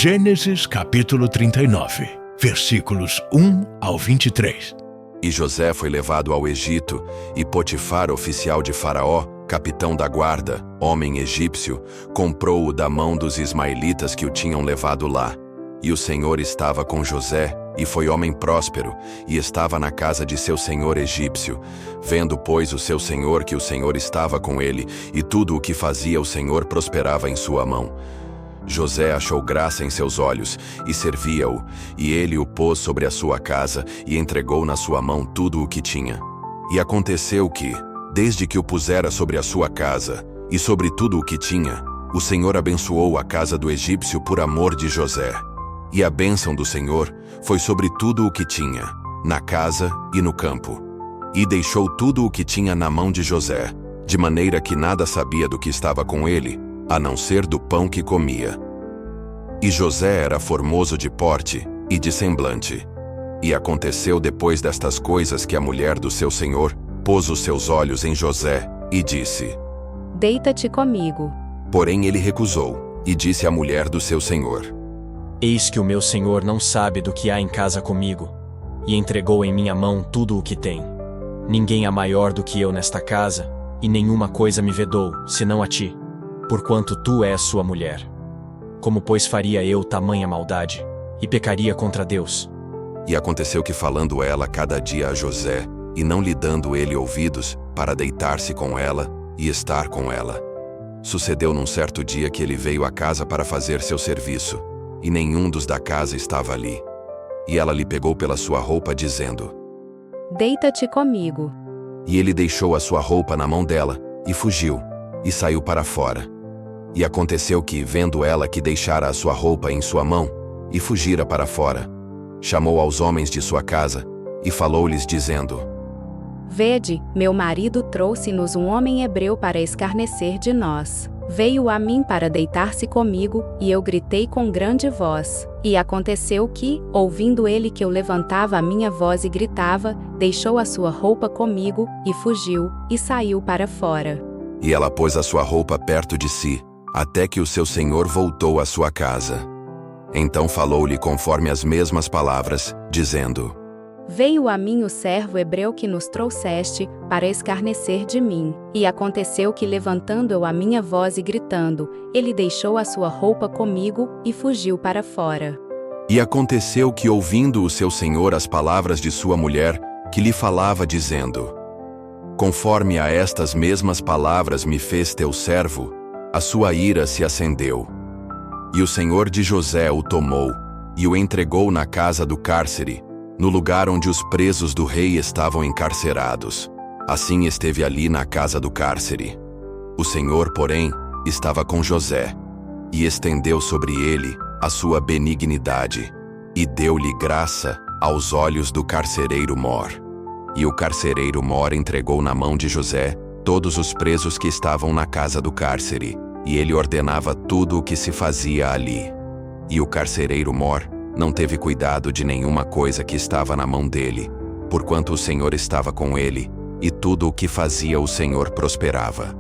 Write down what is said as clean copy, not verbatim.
Gênesis capítulo 39, versículos 1 ao 23. E José foi levado ao Egito, e Potifar, oficial de Faraó, capitão da guarda, homem egípcio, comprou-o da mão dos ismaelitas que o tinham levado lá. E o Senhor estava com José, e foi homem próspero, e estava na casa de seu senhor egípcio. Vendo, pois, o seu senhor que o Senhor estava com ele, e tudo o que fazia o Senhor prosperava em sua mão. José achou graça em seus olhos, e servia-o, e ele o pôs sobre a sua casa, e entregou na sua mão tudo o que tinha. E aconteceu que, desde que o pusera sobre a sua casa, e sobre tudo o que tinha, o Senhor abençoou a casa do egípcio por amor de José. E a bênção do Senhor foi sobre tudo o que tinha, na casa e no campo. E deixou tudo o que tinha na mão de José, de maneira que nada sabia do que estava com ele, a não ser do pão que comia. E José era formoso de porte e de semblante. E aconteceu depois destas coisas que a mulher do seu senhor pôs os seus olhos em José e disse: Deita-te comigo. Porém ele recusou, e disse à mulher do seu senhor: Eis que o meu senhor não sabe do que há em casa comigo, e entregou em minha mão tudo o que tem. Ninguém há maior do que eu nesta casa, e nenhuma coisa me vedou, senão a ti, porquanto tu és sua mulher. Como, pois, faria eu tamanha maldade, e pecaria contra Deus? E aconteceu que, falando ela cada dia a José, e não lhe dando ele ouvidos, para deitar-se com ela e estar com ela, sucedeu num certo dia que ele veio à casa para fazer seu serviço, e nenhum dos da casa estava ali. E ela lhe pegou pela sua roupa, dizendo: Deita-te comigo. E ele deixou a sua roupa na mão dela, e fugiu, e saiu para fora. E aconteceu que, vendo ela que deixara a sua roupa em sua mão, e fugira para fora, chamou aos homens de sua casa, e falou-lhes, dizendo: Vede, meu marido trouxe-nos um homem hebreu para escarnecer de nós. Veio a mim para deitar-se comigo, e eu gritei com grande voz. E aconteceu que, ouvindo ele que eu levantava a minha voz e gritava, deixou a sua roupa comigo, e fugiu, e saiu para fora. E ela pôs a sua roupa perto de si, até que o seu senhor voltou à sua casa. Então falou-lhe conforme as mesmas palavras, dizendo: Veio a mim o servo hebreu que nos trouxeste, para escarnecer de mim. E aconteceu que, levantando eu a minha voz e gritando, ele deixou a sua roupa comigo, e fugiu para fora. E aconteceu que, ouvindo o seu senhor as palavras de sua mulher, que lhe falava, dizendo: Conforme a estas mesmas palavras me fez teu servo, a sua ira se acendeu. E o senhor de José o tomou, e o entregou na casa do cárcere, no lugar onde os presos do rei estavam encarcerados. Assim esteve ali na casa do cárcere. O Senhor, porém, estava com José, e estendeu sobre ele a sua benignidade, e deu-lhe graça aos olhos do carcereiro mor. E o carcereiro mor entregou na mão de José todos os presos que estavam na casa do cárcere, e ele ordenava tudo o que se fazia ali. E o carcereiro mor não teve cuidado de nenhuma coisa que estava na mão dele, porquanto o Senhor estava com ele, e tudo o que fazia o Senhor prosperava.